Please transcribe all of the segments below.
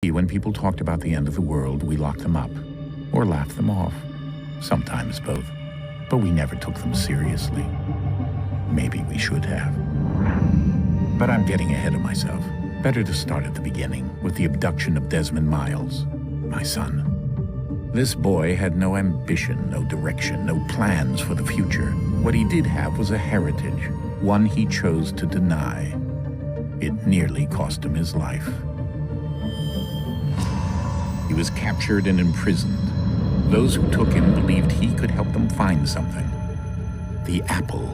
Maybe when people talked about the end of the world, we locked them up or laughed them off. Sometimes both. But we never took them seriously. Maybe we should have. But I'm getting ahead of myself. Better to start at the beginning, with the abduction of Desmond Miles, my son. This boy had no ambition, no direction, no plans for the future. What he did have was a heritage, one he chose to deny. It nearly cost him his life. He was captured and imprisoned. Those who took him believed he could help them find something. The apple.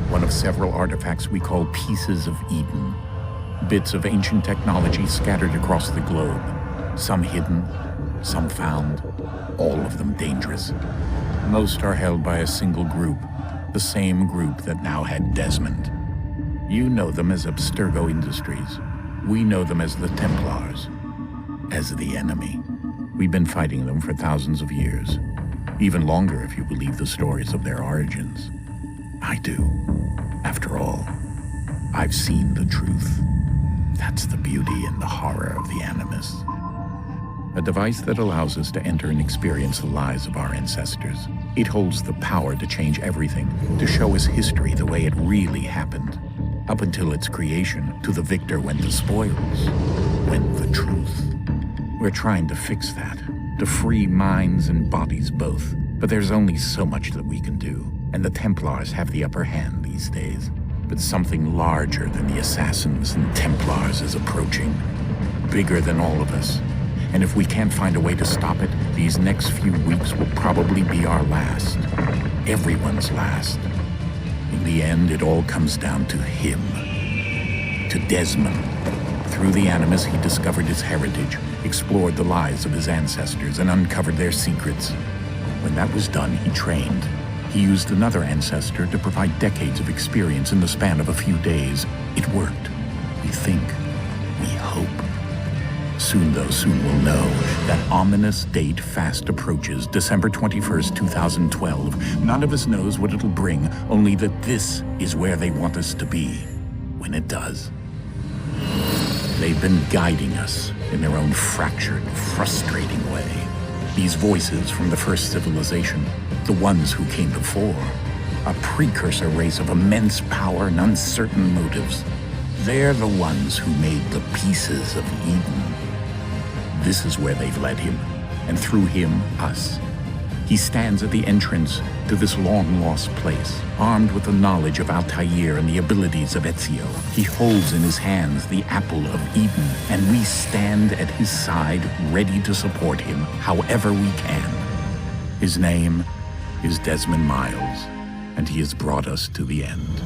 One of several artifacts we call pieces of Eden. Bits of ancient technology scattered across the globe. Some hidden, some found, all of them dangerous. Most are held by a single group, the same group that now had Desmond. You know them as Abstergo Industries. We know them as the Templars, as the enemy. We've been fighting them for thousands of years, even longer if you believe the stories of their origins. I do. After all, I've seen the truth. That's the beauty and the horror of the Animus. A device that allows us to enter and experience the lives of our ancestors. It holds the power to change everything, to show us history the way it really happened. Up until its creation, to the victor went the spoils, went the truth. We're trying to fix that, to free minds and bodies both. But there's only so much that we can do, and the Templars have the upper hand these days. But something larger than the assassins and Templars is approaching, bigger than all of us. And if we can't find a way to stop it, these next few weeks will probably be our last. Everyone's last. In the end, it all comes down to him. To Desmond. Through the Animus, he discovered his heritage, explored the lives of his ancestors, and uncovered their secrets. When that was done, he trained. He used another ancestor to provide decades of experience in the span of a few days. It worked. We think. We hope. Soon we'll know. That ominous date fast approaches, December 21st, 2012. None of us knows what it'll bring, only that this is where they want us to be when it does. They've been guiding us in their own fractured, frustrating way. These voices from the first civilization, the ones who came before, a precursor race of immense power and uncertain motives. They're the ones who made the pieces of Eden. This is where they've led him, and through him, us. He stands at the entrance to this long-lost place, armed with the knowledge of Altair and the abilities of Ezio. He holds in his hands the apple of Eden, and we stand at his side, ready to support him however we can. His name is Desmond Miles, and he has brought us to the end.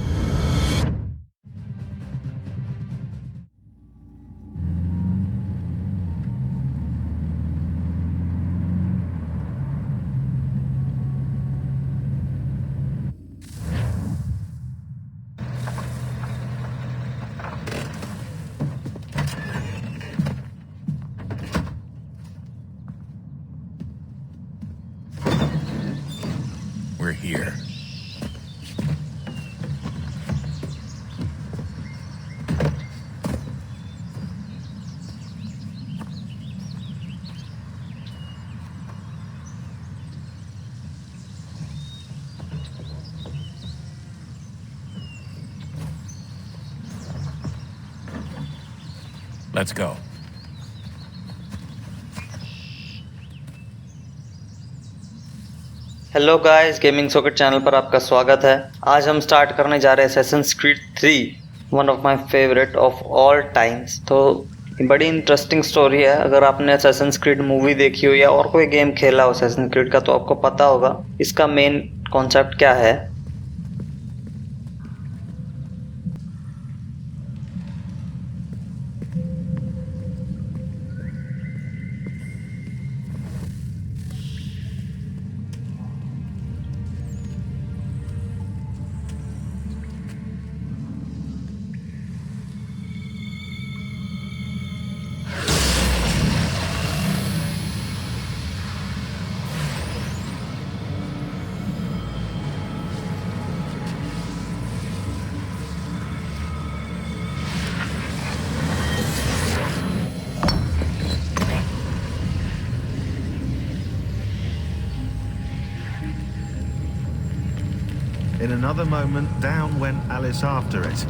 We're here. Let's go. Hello guys, gaming socket channel पर आपका स्वागत है। आज हम start करने जा रहे हैं Assassin's creed 3, one of my favourite of all times. तो बड़ी इंटरेस्टिंग स्टोरी है। अगर आपने असैसिन्स क्रीड मूवी देखी हो या और कोई गेम खेला हो असैसिन्स क्रीड का, तो आपको पता होगा इसका मेन कॉन्सेप्ट क्या है। another moment, down went Alice after it,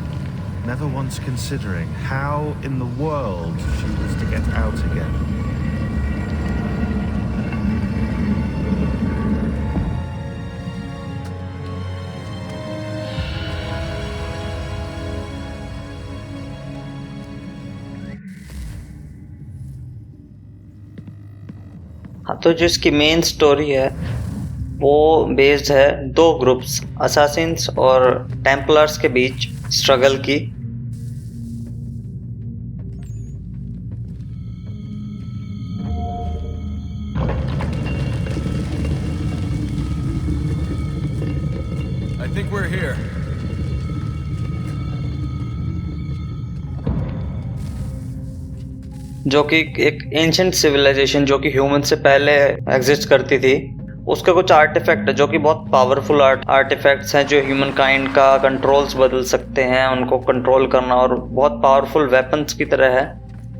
never once considering how in the world she was to get out again. हाँ, तो जो इसकी मेन स्टोरी है वो बेस्ड है दो ग्रुप्स असासिन्स और टेम्पलर्स के बीच स्ट्रगल की। I think we're here. जो कि एक एंशिएंट सिविलाइजेशन जो कि ह्यूमन से पहले एग्जिस्ट करती थी, उसके कुछ आर्टिफैक्ट जो कि बहुत पावरफुल आर्टिफैक्ट्स हैं जो ह्यूमन काइंड का कंट्रोल्स बदल सकते हैं, उनको कंट्रोल करना, और बहुत पावरफुल वेपन्स की तरह है।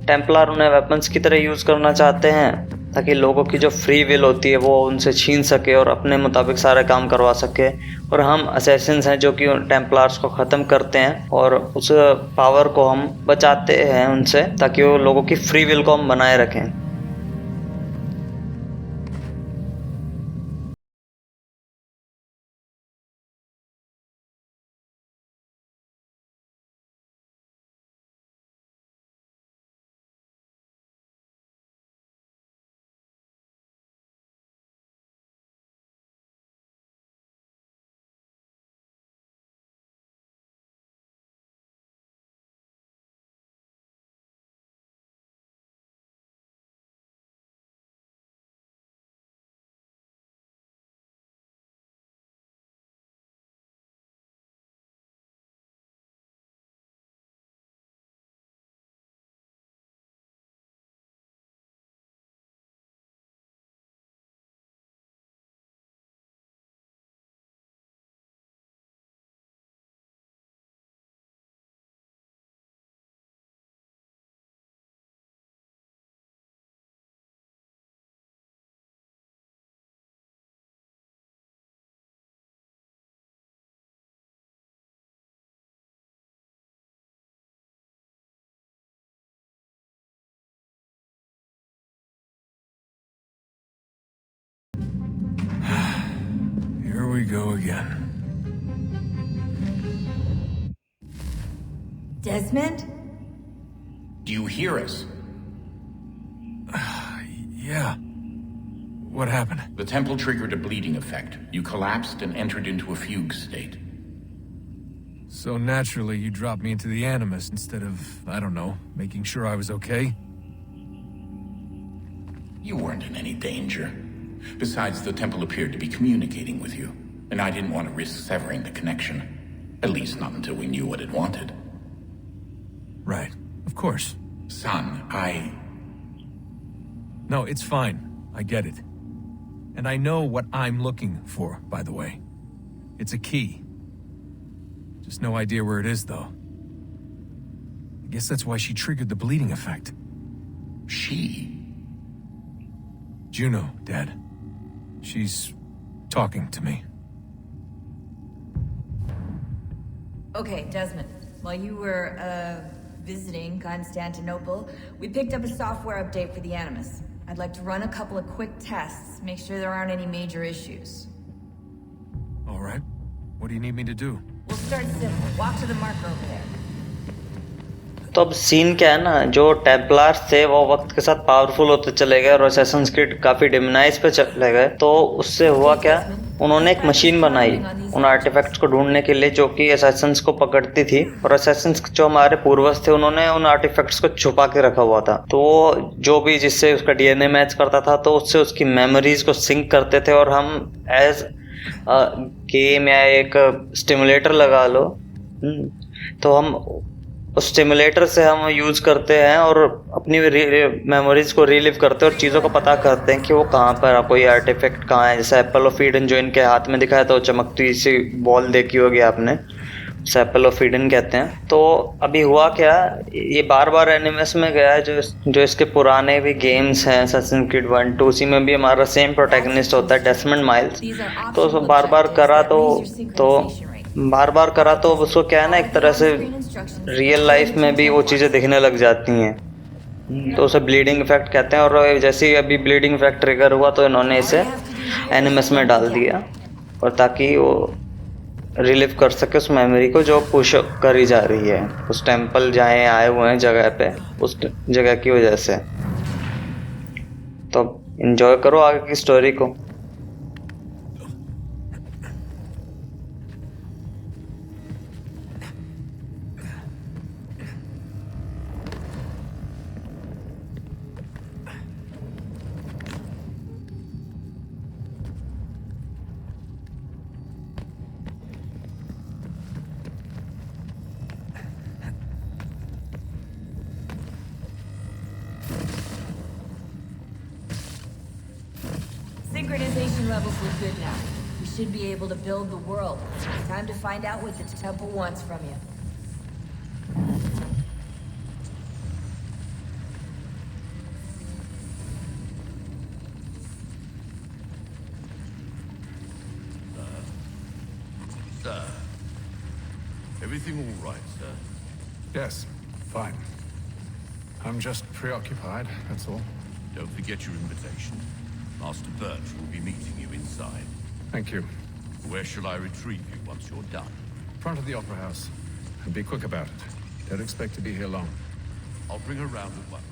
टेम्पलर उन्हें वेपन्स की तरह यूज़ करना चाहते हैं ताकि लोगों की जो फ्री विल होती है वो उनसे छीन सके और अपने मुताबिक सारे काम करवा सके। और हम असैसिन्स हैं जो कि टेम्पलार्स को ख़त्म करते हैं और उस पावर को हम बचाते हैं उनसे ताकि वो लोगों की फ्री विल को हम बनाए रखें। Here we go again. Desmond? Do you hear us? Yeah. What happened? The temple triggered a bleeding effect. You collapsed and entered into a fugue state. So naturally, you dropped me into the Animus instead of, I don't know, making sure I was okay? You weren't in any danger. Besides, the temple appeared to be communicating with you, and I didn't want to risk severing the connection. At least not until we knew what it wanted. Right. Of course. Son, No, it's fine. I get it. And I know what I'm looking for, by the way. It's a key. Just no idea where it is, though. I guess that's why she triggered the bleeding effect. She? Juno, Dad. She's talking to me. Okay, Desmond. While you were, visiting Constantinople, we picked up a software update for the Animus. I'd like to run a couple of quick tests, make sure there aren't any major issues. All right. What do you need me to do? We'll start simple. Walk to the marker over there. तो अब scene क्या है ना, जो Templars थे वो वक्त के साथ पावरफुल होते चले गए और असैसिन्स क्रीड काफ़ी डिमोनाइज पे चले गए। तो उससे हुआ क्या, उन्होंने एक मशीन बनाई उन आर्टिफैक्ट्स को ढूंढने के लिए जो कि असैसिन्स को पकड़ती थी। और असैसिन्स जो हमारे पूर्वज थे उन्होंने उन आर्टिफैक्ट्स को छुपा के रखा हुआ था। तो वो जो भी जिससे उसका डीएनए मैच करता था तो उससे उसकी मेमोरीज को सिंक करते थे। और हम एज गेम या एक स्टिमुलेटर लगा लो, तो हम उस स्टिमुलेटर से हम यूज़ करते हैं और अपनी मेमोरीज को रिलीव करते हैं और चीज़ों को पता करते हैं कि वो कहाँ पर, कोई आर्टिफैक्ट कहाँ है। जैसे एप्पल ऑफ ईडन जो इनके हाथ में दिखाया तो चमकती सी बॉल देखी होगी आपने, उसे एप्पल ऑफ ईडन कहते हैं। तो अभी हुआ क्या, ये बार बार एनिमस में गया है, जो इसके पुराने भी गेम्स हैं असैसिन्स क्रीड 1, 2, उसी में भी हमारा सेम प्रोटैगनिस्ट होता है डेस्मंड माइल्स। तो उसको बार बार करा तो बार बार करा तो अब उसको क्या है ना, एक तरह से रियल लाइफ में भी वो चीज़ें दिखने लग जाती हैं, तो उसे ब्लीडिंग इफेक्ट कहते हैं। और जैसे ही अभी ब्लीडिंग इफेक्ट ट्रिगर हुआ तो इन्होंने इसे एनिमस में डाल दिया, और ताकि वो रिलीव कर सके उस मेमोरी को जो पुश करी जा रही है उस टेम्पल जहाँ आए हुए हैं जगह पे, उस जगह की वजह से। तो एंजॉय करो आगे की स्टोरी को। Synchronization levels look good now. We should be able to build the world. Time to find out what the temple wants from you. Sir. Everything all right, sir? Yes, fine. I'm just preoccupied, that's all. Don't forget your invitation. Master Birch will be meeting you inside. Thank you. Where shall I retrieve you once you're done? Front of the Opera House. And be quick about it. Don't expect to be here long. I'll bring her round at once.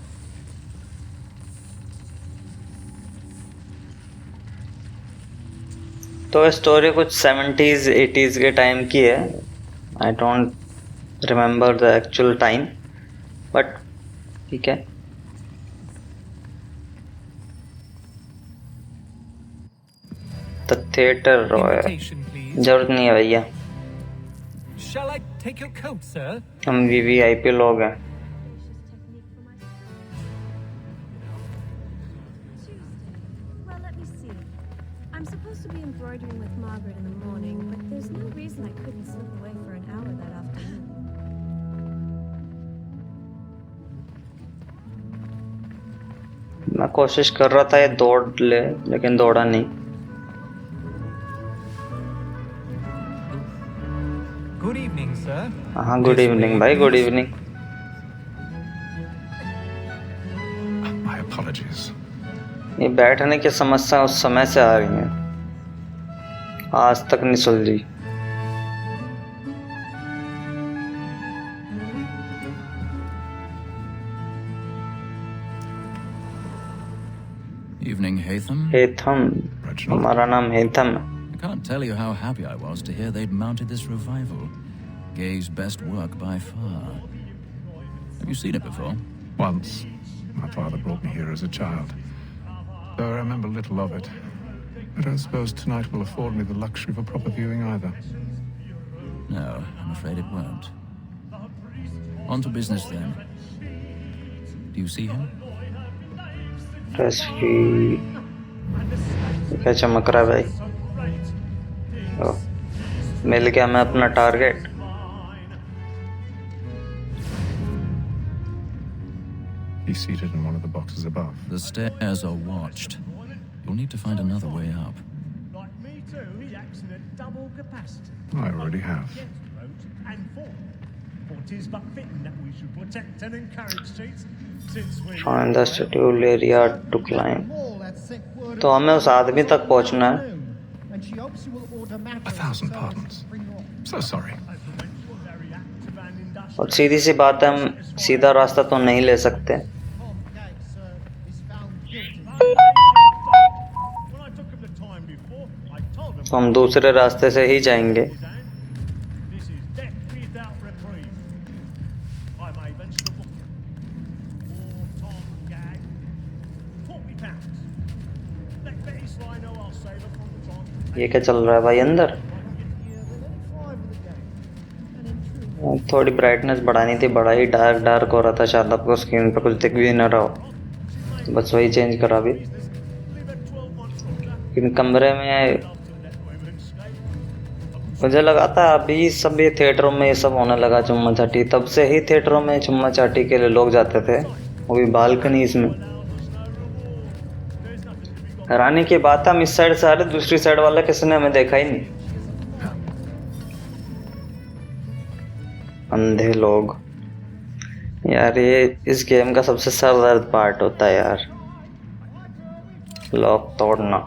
तो story कुछ 70s 80s के time की है। I don't remember the actual time, but ठीक है। The theatre royal जरूरत नहीं है भैया, Shall I take your coat, sir? हम वीवीआईपी लोग हैं। Well, let me see. I'm supposed to be embroidering with Margaret in the morning, but there's no reason I couldn't slip away for an hour that afternoon. मैं कोशिश कर रहा था ये दौड़ ले, लेकिन दौड़ा नहीं। Good evening, sir. हाँ, गुड इवनिंग भाई, गुड इवनिंग। My apologies. ये बैठने की समस्या उस समय से आ रही है, आज तक नहीं सुलझी। Evening, Hatham. हेथम, हमारा नाम हेथम है। I can't tell you how happy I was to hear they'd mounted this revival. Gay's best work by far. Have you seen it before? Once. My father brought me here as a child. Though I remember little of it. I don't suppose tonight will afford me the luxury of a proper viewing either. No, I'm afraid it won't. On to business then. Do you see him? क्या चमक रहा है भाई? ओ, मिल गया मैं अपना target. He's seated in one of the boxes above. The stairs are watched. You'll need to find another way up. Like me too, he acts in a double capacity. I already have. Against roads and foot. For 'tis but fitting that we should protect and encourage streets, since we Find the schedule area to climb. तो हमें उस आदमी तक पहुंचना है। 1,000 pardons. So sorry. और सीधी सी बात है, हम सीधा रास्ता तो नहीं ले सकते। तो हम दूसरे रास्ते से ही जाएंगे। this is death without reprieve. I may venture to book it. Or Tom Gag. £40. Let Betty Sly know I'll save her from the time. ये क्या चल रहा है भाई अंदर? थोड़ी ब्राइटनेस बढ़ानी थी, बड़ा ही डार्क डार्क हो रहा था, शायद आपको स्क्रीन पर कुछ दिख भी न रहा हो, बस वही चेंज करा भी। इन कमरे में मुझे लगा था अभी सब ये थिएटरों में ये सब होने लगा चुम्मा चाटी, तब से ही थिएटरों में चुम्मा चाटी के लिए लोग जाते थे, वो भी बालकनीज में। हैरानी की बात है, हम इस साइड से आ रहे, दूसरी साइड वाला किसी ने हमें देखा ही नहीं। अंधे लोग। यार ये इस गेम का सबसे सरदर्द पार्ट होता है यार, लॉक तोड़ना।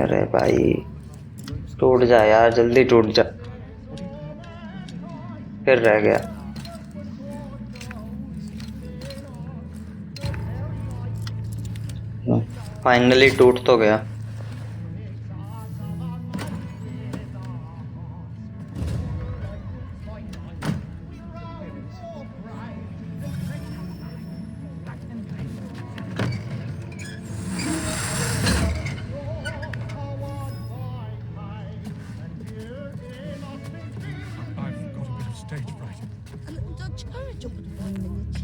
अरे भाई टूट जा यार, जल्दी टूट जा। फिर रह गया। फाइनली टूट तो गया। A little Dutch courage up at one minute,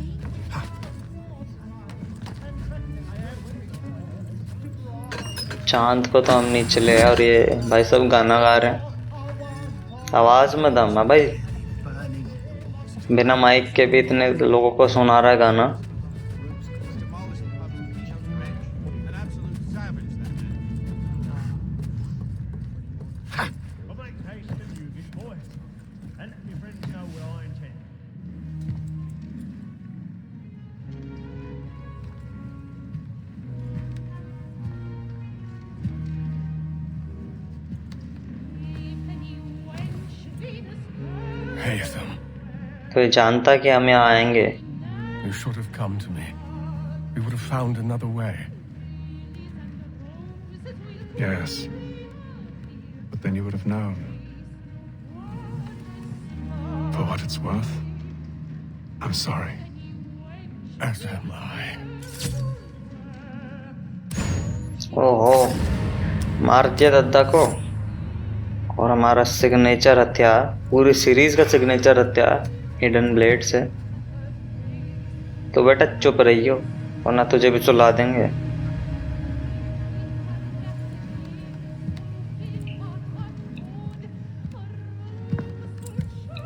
चांद को तो हम नीचे ले आए और ये भाई सब गाना गा रहे हैं। आवाज में दम है भाई, बिना माइक के भी इतने लोगों को सुना रहा है गाना। I'll make haste to view this boy, and let my friends know where I intend. Hey, them. तो ये जानता कि हम यहाँ आएंगे। You should have come to me. We would have found another way. Yes. But then you would have known. For what it's worth, I'm sorry. As am I. ओहो, मार दिया दद्दा को। और हमारा सिग्नेचर हथियार, पूरी सीरीज का सिग्नेचर हथियार हिडन ब्लेड से। तो बेटा चुप रहियो वरना तुझे भी सुला देंगे।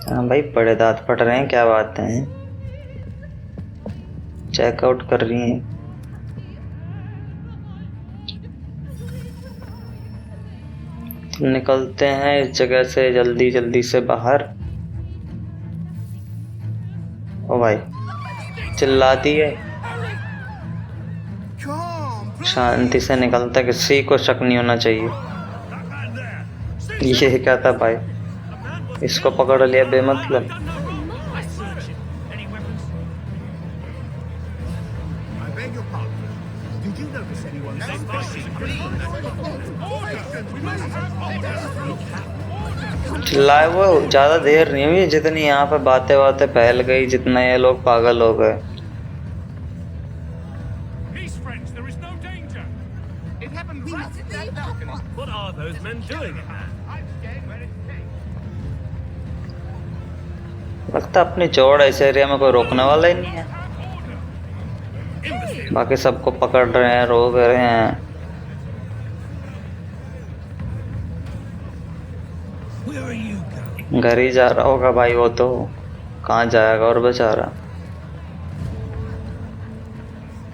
हाँ भाई, बड़े दांत फट रहे हैं, क्या बात है। चेकआउट कर रही हैं। निकलते हैं इस जगह से जल्दी जल्दी से बाहर। ओ भाई चिल्लाती है। शांति से निकलता, किसी को शक नहीं होना चाहिए। ये क्या था भाई, इसको पकड़ लिया बेमतलब। चिल्लाए वो ज्यादा देर नहीं हुई जितनी यहाँ पे बातें बातें फैल गई, जितना ये लोग पागल हो गए। Peace, friends, there is no danger. It happened right at that balcony. What are those men doing? I'm staying where it's safe. लगता अपनी चौड़ इस एरिया में कोई रोकने वाला ही नहीं है। बाकी सबको पकड़ रहे हैं, रोक रहे हैं। घर ही जा रहा होगा भाई, वो तो कहाँ जाएगा और बेचारा।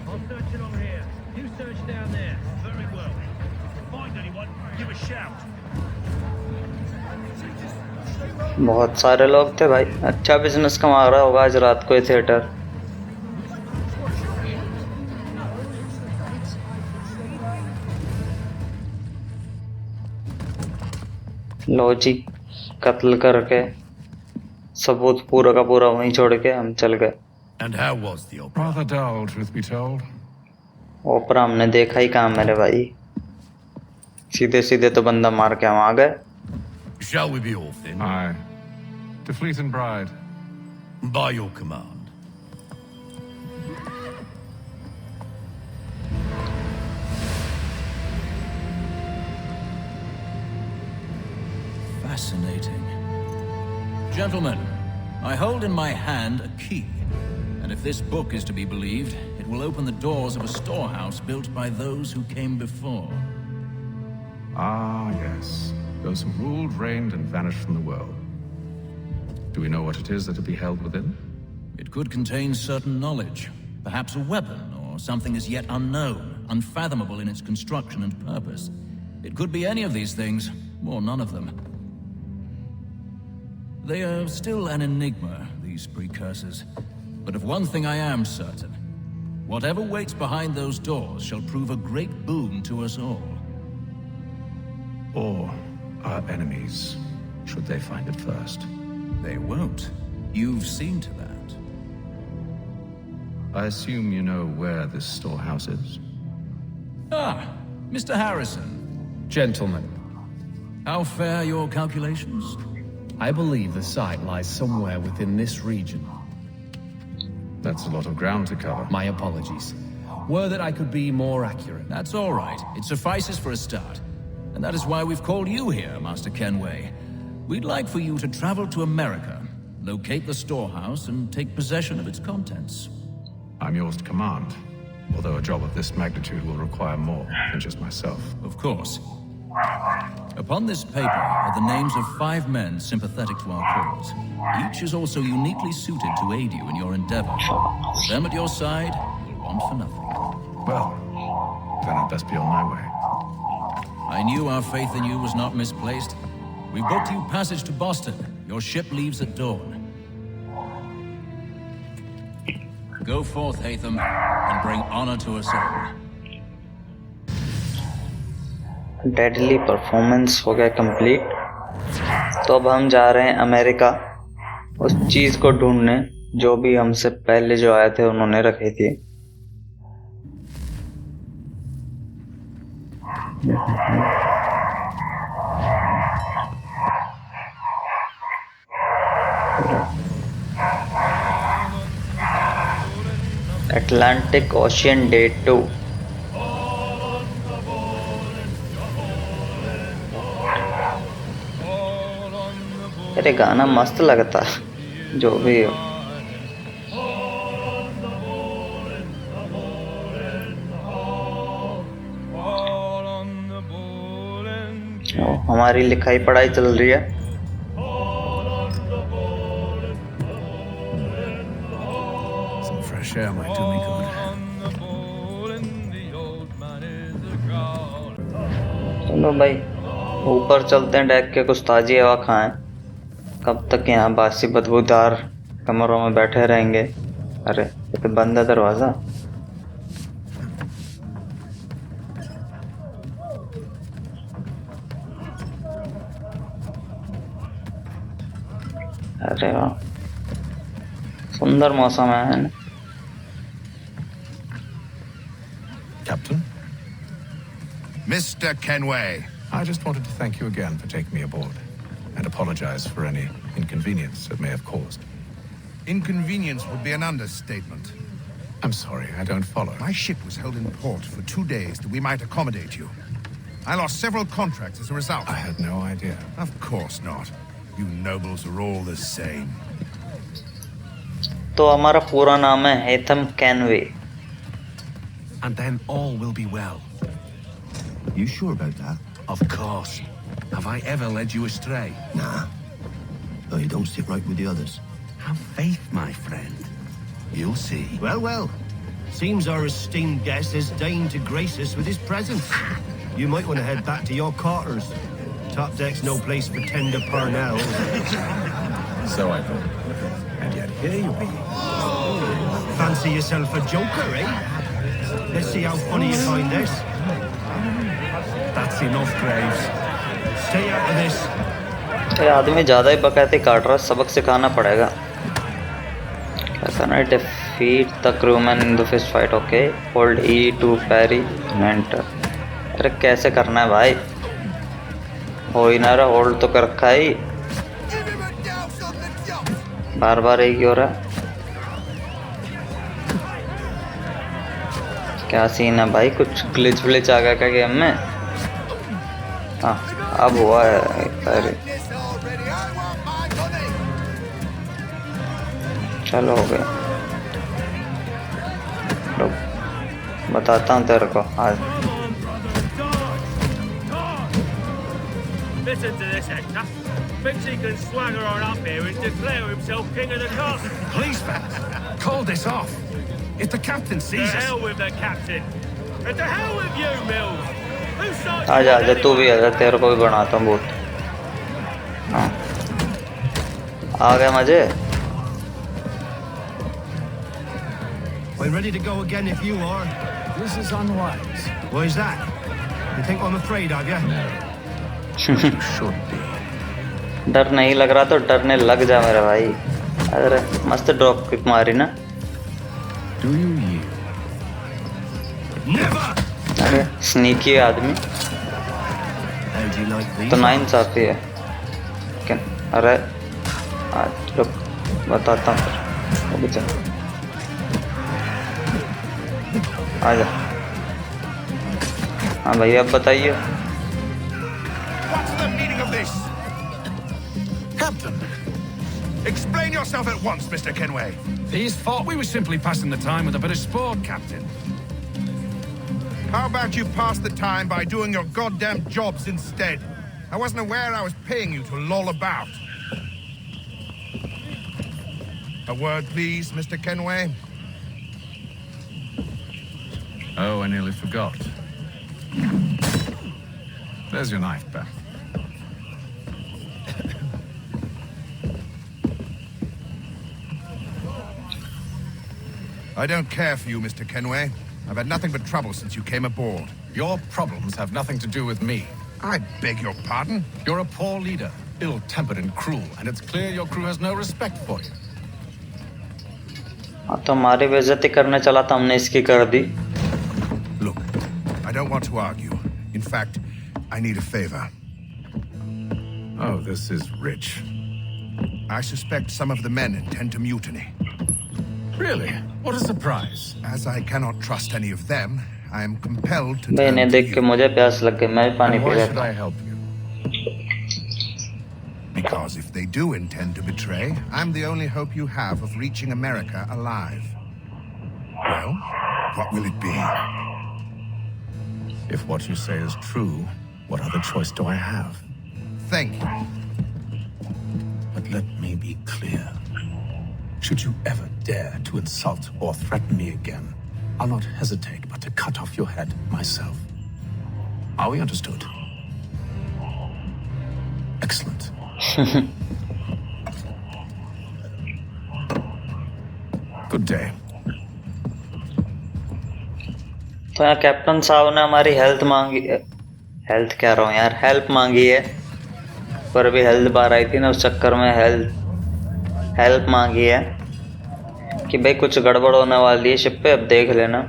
I'm searching over here. You search down there. Very well. Find anyone, give a shout. बहुत सारे लोग थे भाई, अच्छा बिजनेस कमा रहा होगा आज रात को ये थिएटर। लो जी, कत्ल करके सबूत पूरा का पूरा वहीं छोड़ के हम चल गए। And how was the opera? Rather dull, truth be told. ओपरा हमने देखा ही कहाँ मेरे भाई, सीधे सीधे तो बंदा मार के हम आ गए। Shall we be off then? Aye. To Fleet and Bride. By your command. Fascinating. Gentlemen, I hold in my hand a key, and if this book is to be believed, it will open the doors of a storehouse built by those who came before. Ah, yes. Those who ruled, reigned, and vanished from the world. Do we know what it is that will be held within? It could contain certain knowledge, perhaps a weapon or something as yet unknown. unfathomable in its construction and purpose. It could be any of these things, or none of them. They are still an enigma, these precursors. But of one thing I am certain. Whatever waits behind those doors shall prove a great boon to us all. Or our enemies, should they find it first. They won't. You've seen to that. I assume you know where this storehouse is? Ah, Mr. Harrison. Gentlemen, How fare your calculations? I believe the site lies somewhere within this region. That's a lot of ground to cover. My apologies. Were that I could be more accurate. That's all right. It suffices for a start. And that is why we've called you here, Master Kenway. We'd like for you to travel to America, locate the storehouse, and take possession of its contents. I'm yours to command, although a job of this magnitude will require more than just myself. Of course. Upon this paper are the names of 5 men sympathetic to our cause. Each is also uniquely suited to aid you in your endeavor. With them at your side, you'll want for nothing. Well, then I'd best be on my way. I knew our faith in you was not misplaced. We booked you passage to Boston. Your ship leaves at dawn. Go forth, Hatham, and bring honor to us all. Deadly performance हो गया complete. तो अब हम जा रहे हैं America उस चीज को ढूंढने जो भी हमसे पहले जो आए थे उन्होंने रखी थी। Atlantic ocean day 2। अरे गाना मस्त लगता जो भी हो। हमारी लिखाई पढ़ाई चल रही है। Some fresh air might do me good. चलो भाई ऊपर चलते हैं, डेक के कुछ ताजी हवा खाएं। कब तक यहाँ बासी बदबूदार कमरों में बैठे रहेंगे। अरे ये तो बंद है दरवाजा। अरे वाह सुंदर मौसम है। Captain? Mr. Kenway. I just wanted to thank you again for taking me aboard, and apologize for any inconvenience it may have caused. Inconvenience would be an understatement. I'm sorry, I don't follow. My ship was held in port for 2 days that we might accommodate you. I lost several contracts as a result. I had no idea. Of course not. You nobles are all the same. तो हमारा पूरा नाम है हेथम Kenway. And then all will be well. You sure about that? Of course. Have I ever led you astray? Nah. Though you don't sit right with the others. Have faith, my friend. You'll see. Well, well. Seems our esteemed guest has deigned to grace us with his presence. You might want to head back to your quarters. Top deck's no place for tender parnells. So I thought. And yet here you be. Fancy yourself a joker, eh? Let's see how funny you find this. That's enough, Graves. Stay out of this. ये आदमी ज़्यादा ही बकैती काट रहा है, सबक सिखाना पड़ेगा। क्या करना है? Defeat the crewman in the fist fight. Okay hold E to parry enter. अरे कैसे करना है भाई? हो ही ना रहा, होल्ड तो कर रखा ही। बार बार एक ही हो रहा है। क्या सीन है भाई? कुछ ग्लिच व्लिच आ गया क्या गेम में? हाँ अब हुआ है। अरे चलो हो गया। बताता हूँ तेरे को आज। Listen to this, Hector. Thinks he can swagger on up here and declare himself king of the castle. Please, Pat. Call this off. If the captain To sees us... hell with the captain. And to hell with you, Mills. Who starts आजा आजा तू भी आजा, तेरे को भी बनाता हूँ बहुत। हाँ आ गए मजे। I'm ready to go again if you are. This is unwise. Why is that? You think I'm afraid of you? You should be. डर नहीं लग रहा तो डरने लग जा मेरे भाई। अरे मस्त ड्रॉप किक मारी ना। Do you yield? Never! अरे स्नीकी है आदमी How do you like these? तो नाइंसाफी है। क्या? अरे रुक बताता हूँ फिर। चल आजा। हाँ भाई अब बताइए। What's the meaning of this? Captain, Explain yourself at once, Mr. Kenway. these thought we were simply passing the time with a bit of sport, Captain. How about you pass the time by doing your goddamn jobs instead? I wasn't aware I was paying you to loll about. A word, please, Mr. Kenway. Oh, I nearly forgot. There's your knife back. I don't care for you, Mr. Kenway. I've had nothing but trouble since you came aboard. Your problems have nothing to do with me. I beg your pardon? You're a poor leader, ill-tempered and cruel, and it's clear your crew has no respect for you. हाँ तो हमारी बेइज्जती करने चला था, हमने इसकी कर दी। Look, I don't want to argue. In fact, I need a favor. Oh, this is rich. I suspect some of the men intend to mutiny. Really? What a surprise. As I cannot trust any of them, I am compelled to भाई turn इन्हें to देख के you. मुझे प्यास लग गई, मैं भी पानी And पी why should लेता I हूँ। help you? Because if they do intend to betray, I'm the only hope you have of reaching America alive. Well, what will it be? If what you say is true, what other choice do I have? Thank you. But let me be clear. Should you ever dare to insult or threaten me again, I'll not hesitate but to cut off your head myself. Are we understood? Excellent. Good day. तो यहाँ captain साहब ने हमारी health मांगी, health कह रहा हूँ यार, हेल्प मांगी है। पर अभी हेल्थ बार आई थी ना, उस चक्कर में हेल्प मांगी है कि भाई कुछ गड़बड़ होने वाली है शिप पे, अब देख लेना।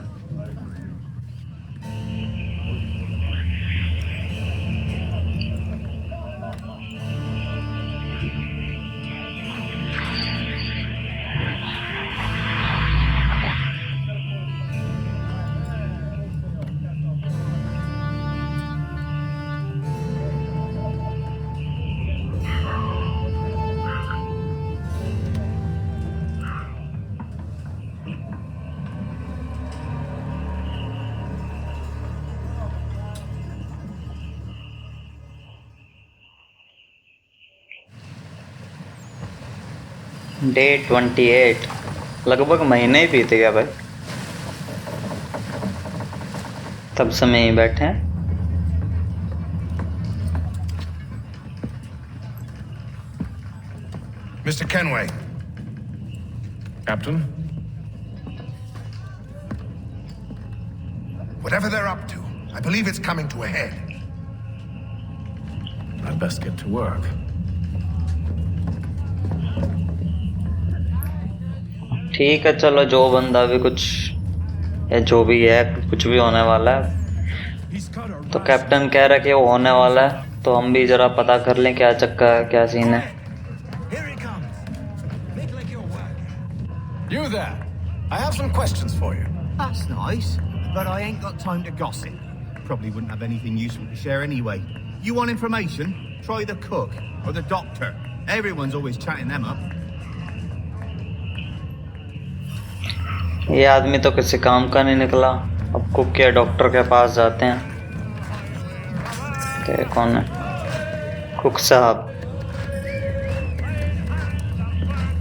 डे 28, लगभग महीने ही बीत गया भाई, तब से मैं यहीं बैठे हैं। Mr. Kenway. Captain? Whatever they're up to, I believe it's coming to a head. I'd best get to work. ठीक है चलो, जो बंदा भी कुछ या जो भी है कुछ भी होने वाला है, तो कैप्टन कह रहा है कि वो होने वाला है, तो हम भी जरा पता कर लें क्या चक्कर है, क्या सीन है। You there? I have some questions for you. That's nice, but I ain't got time to gossip. Probably wouldn't have anything useful to share anyway. You want information? Try the cook or the doctor. Everyone's always chatting them up. ये आदमी तो किसी काम का नहीं निकला, अब cook या डॉक्टर के पास जाते हैं। क्या कौन है? कुक साहब।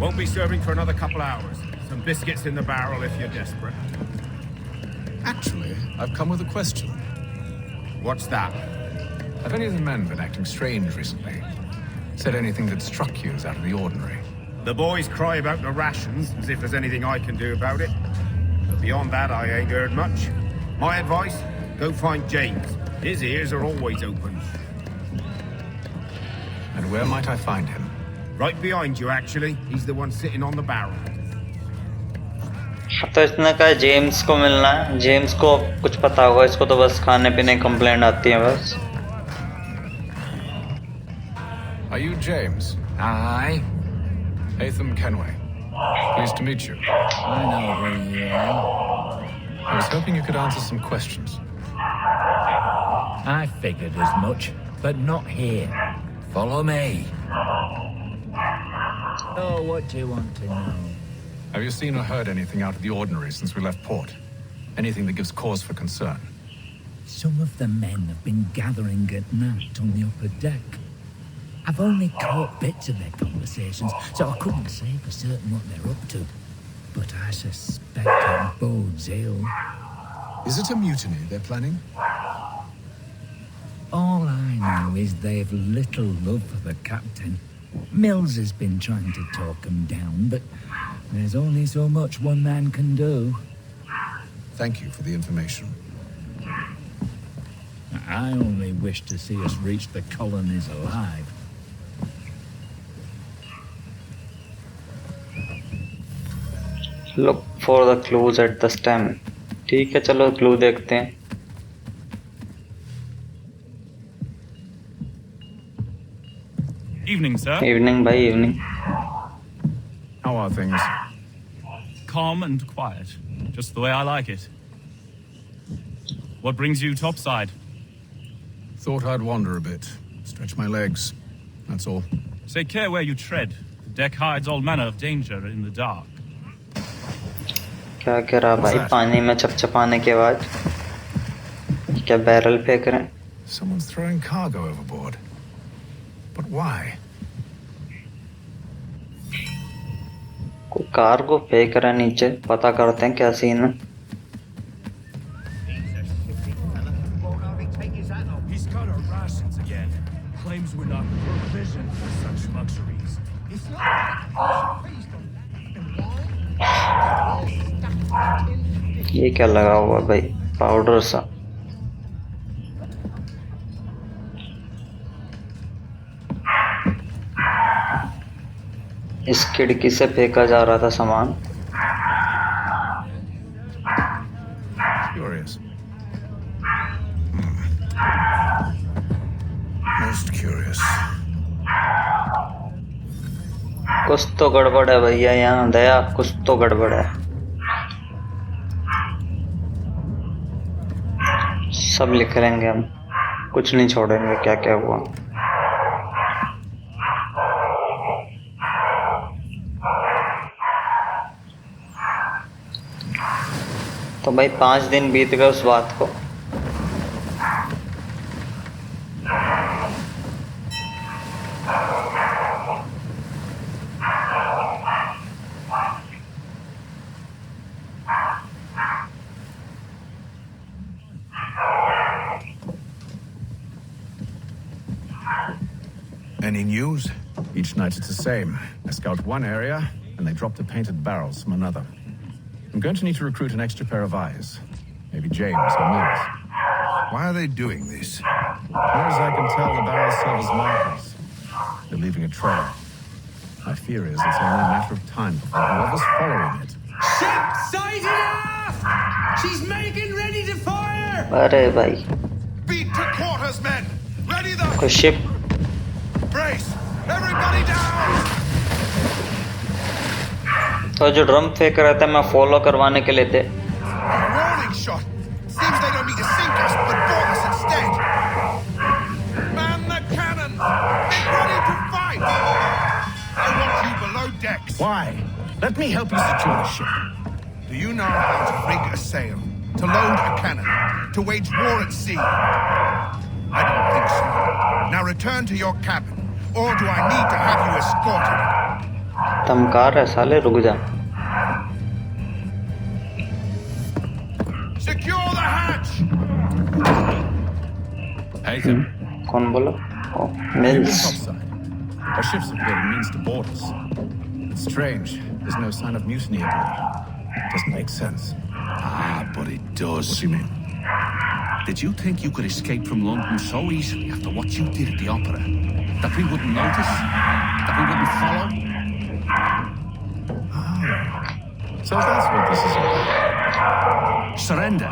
Won't be serving for another couple hours. Some biscuits in the barrel if you're desperate. Actually, I've come with a question. What's that? Have any of the men been acting strange recently? Said anything that struck you as out of the ordinary? The boys cry about the rations, as if there's anything I can do about it. But beyond that, I ain't heard much. My advice, go find James. His ears are always open. And where might I find him? Right behind you, actually. He's the one sitting on the barrel. तो इसने कहा James को मिलना है। James को कुछ पता होगा, इसको तो बस खाने पीने कंप्लेंट आती है बस। Are you James? Aye. Hatham Kenway. Pleased to meet you. I know who you are. I was hoping you could answer some questions. I figured as much, but not here. Follow me. Oh, what do you want to know? Have you seen or heard anything out of the ordinary since we left port? Anything that gives cause for concern? Some of the men have been gathering at night on the upper deck. I've only caught bits of their conversations, so I couldn't say for certain what they're up to. But I suspect it bodes ill. Is it a mutiny they're planning? All I know is they've little love for the captain. Mills has been trying to talk him down, but there's only so much one man can do. Thank you for the information. I only wish to see us reach the colonies alive. Look for the clues at the stem. ठीक है, चलो clue देखते हैं। Evening, sir. Evening भाई, evening. How are things? Calm and quiet. Just the way I like it. What brings you topside? Thought I'd wander a bit. Stretch my legs. That's all. Take care where you tread. The deck hides all manner of danger in the dark. क्या कह रहा भाई? पानी में चपचपाने के बाद क्या barrel फेंक रहे हैं? Someone's throwing cargo overboard. But why? कोई कार्गो फेंक रहा है नीचे। पता करते हैं क्या सीन है। He's cut our rations again. Claims we're not provisioned for such luxuries. It's not ये क्या लगा हुआ भाई? पाउडर सा। इस खिड़की से फेंका जा रहा था सामान। Curious. Most curious. कुछ तो गड़बड़ है भैया यहाँ। दया, कुछ तो गड़बड़ है। सब लिख लेंगे हम, कुछ नहीं छोड़ेंगे क्या क्या हुआ। तो भाई 5 दिन बीत गए उस बात को। Any news? Each night it's the same. I scout one area, and they drop the painted barrels from another. I'm going to need to recruit an extra pair of eyes. Maybe James or Mills. Why are they doing this? Near as I can tell, the barrels serve as markers. They're leaving a trail. My fear is it's only a matter of time before whoever's following it. Ship sighted aft! She's making ready to fire! अरे भाई, Beat to quarters, men! Ready the... कोई ship. Brace! Everybody down! तो जो drum फेंक रहे थे मैं follow करवाने के लिए थे। Warning shot! Seems they don't need to sink us, but board us instead! Man the cannons! Get ready to fight! I want you below decks! Why? Let me help you secure the ship. Do you know how to rig a sail? To load a cannon? To wage war at sea? I don't think so. Now return to your cabin, or do I need to have you escorted? धमकार है साले, रुक जा। Secure Nathan. कौन बोला? Oh, Are you Mills. in topside? Our ships appeared in means to board us. It's strange. There's no sign of mutiny aboard. Doesn't make sense. Ah, but it does. What do you mean? Did you think you could escape from London so easily after what you did at the opera? That we wouldn't notice? That we wouldn't follow? So that's what this is about. Surrender,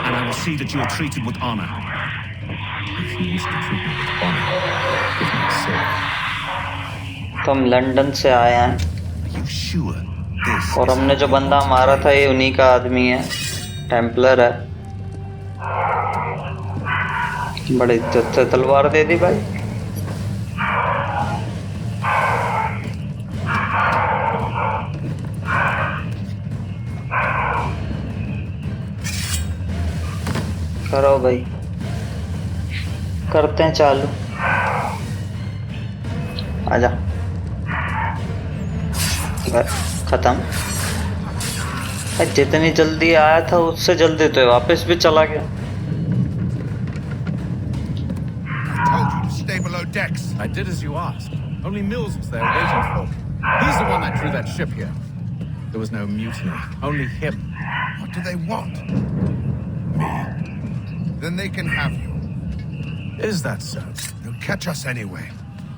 and I will see that you are treated with honor. If you wish to treat me with honor, give me a sword. तो हम London से आए हैं Are you sure? और हमने जो बंदा मारा था ये उन्हीं का आदमी है, टेम्पलर है। बड़ी इज्जत से तलवार दे दी भाई। करो भाई, करते हैं चालू। आजा, खत्म। जितनी जल्दी आया था उससे जल्दी तो वापस भी चला गया। Stay below decks. I did as you asked. Only Mills was there waiting for me. He's the one that drew that ship here. There was no mutiny. Only him. What do they want? Me. Then they can have you. Is that so? They'll catch us anyway.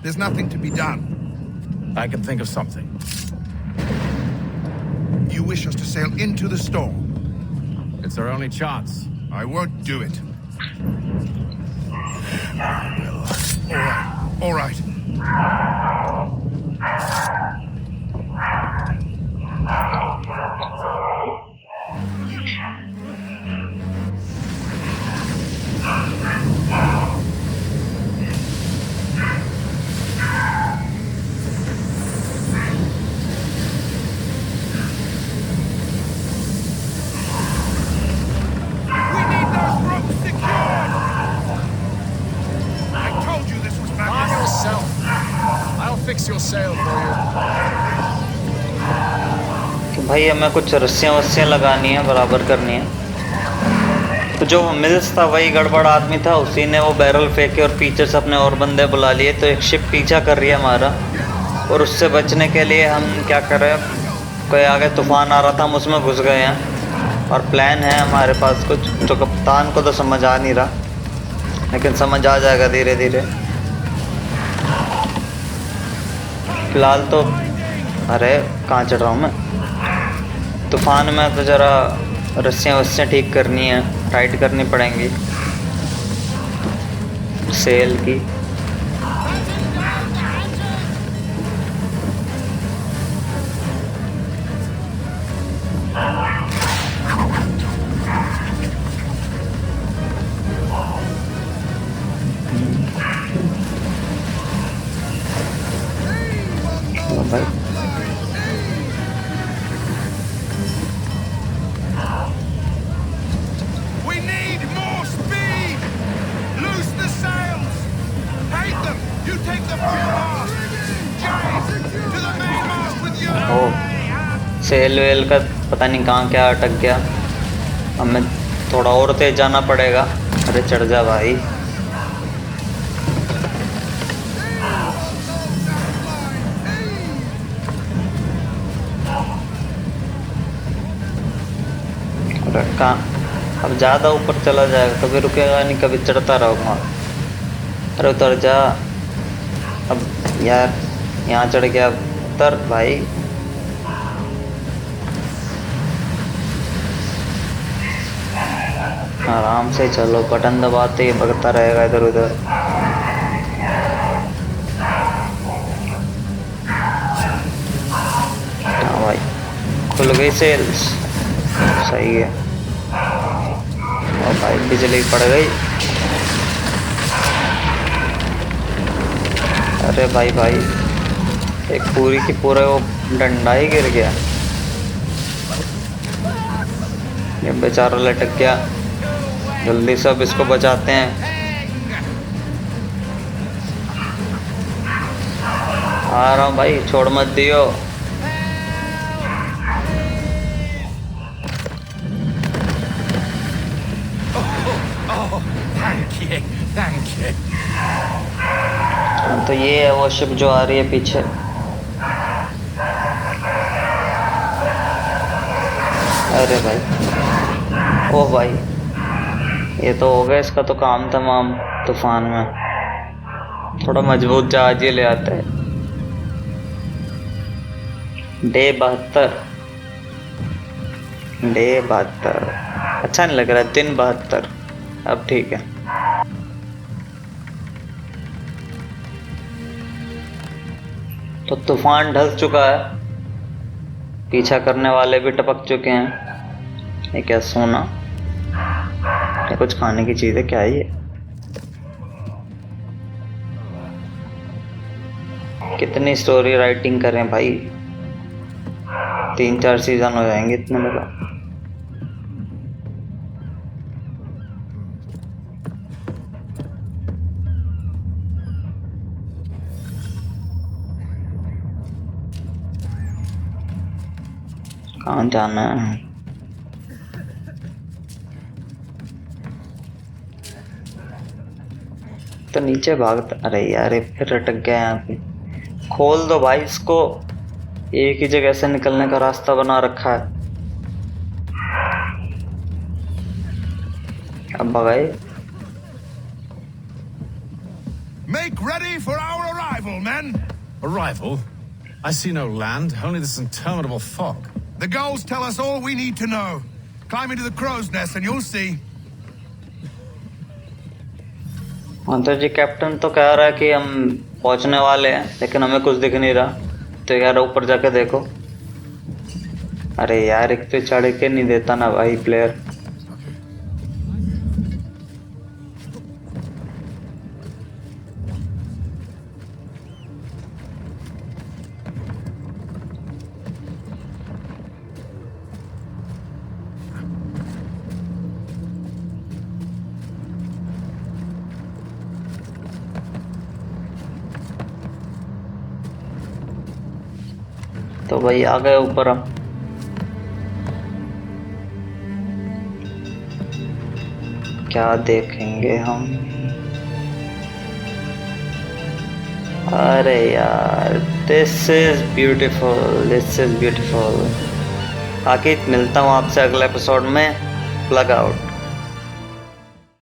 There's nothing to be done. I can think of something. You wish us to sail into the storm? It's our only chance. I won't do it. All right. Fix your sail for you. तो भाई हमें कुछ रस्सियाँ वस्सियाँ लगानी है, बराबर करनी है। तो जो मिल्स था वही गड़बड़ आदमी था, उसी ने वो बैरल फेंके और पीछे से अपने और बंदे बुला लिए। तो एक शिप पीछा कर रही है हमारा, और उससे बचने के लिए हम क्या कर रहे हैं, कोई आगे तूफान आ रहा था, हम उसमें घुस गए हैं। और प्लान है हमारे पास कुछ, जो कप्तान को तो समझ आ नहीं रहा, लेकिन समझ आ जाएगा धीरे धीरे। फिलहाल तो अरे कहाँ चढ़ रहा हूँ मैं। तूफान में तो ज़रा रस्सियाँ वस्सियाँ ठीक करनी है, टाइट करनी पड़ेंगी सेल की। सेल वेल का पता नहीं कहाँ क्या अटक गया, हमें थोड़ा और तेज जाना पड़ेगा। अरे चढ़ जा भाई। अरे कहाँ, अब ज़्यादा ऊपर चला जाएगा, कभी रुकेगा नहीं, कभी चढ़ता रहूँगा। अरे उतर जा अब यार, यहाँ चढ़ गया, उतर भाई। आराम से चलो, बटन दबाते ही भगता रहेगा इधर उधर। हाँ भाई, खुल गई सेल्स, सही है। और भाई बिजली पड़ गई। अरे भाई भाई, एक पूरी की पूरा वो डंडा ही गिर गया, ये बेचारा लटक गया। जल्दी से अब इसको बचाते हैं। आ रहा हूँ भाई, छोड़ मत दियो। Ratonhnhaké. तो ये है वो शिप जो आ रही है पीछे। अरे भाई, ओ भाई, ये तो हो गया इसका तो काम तमाम। तूफान में थोड़ा मजबूत जहाज ये ले आता है। डे 72, डे 72 अच्छा नहीं लग रहा। दिन 72 अब ठीक है। तो तूफान ढल चुका है, पीछा करने वाले भी टपक चुके हैं। ये क्या सोना, क्या कुछ खाने की चीज है? क्या है ये? कितनी स्टोरी राइटिंग करें भाई, 3-4 सीजन हो जाएंगे इतने में तो। कहाँ जाना है? तो नीचे भागता। अरे यार ये फिर अटक गया यहाँ पे। खोल दो भाई इसको, एक ही जगह से निकलने का रास्ता बना रखा है। अब भगाए। Make ready for our arrival, men! Arrival? I see no land, only this interminable fog. The gulls tell us all we need to know. Climb into the crow's nest and you'll see. हाँ तो जी, captain तो कह रहा है कि हम पहुंचने वाले हैं, लेकिन हमें कुछ दिख नहीं रहा। तो यार ऊपर जाके देखो। अरे यार एक तो चढ़ के नहीं देता ना भाई प्लेयर। तो भाई आ गए ऊपर हम। क्या देखेंगे हम? अरे यार this is beautiful, this is beautiful. आगे मिलता हूँ आपसे अगले एपिसोड में। Plug out.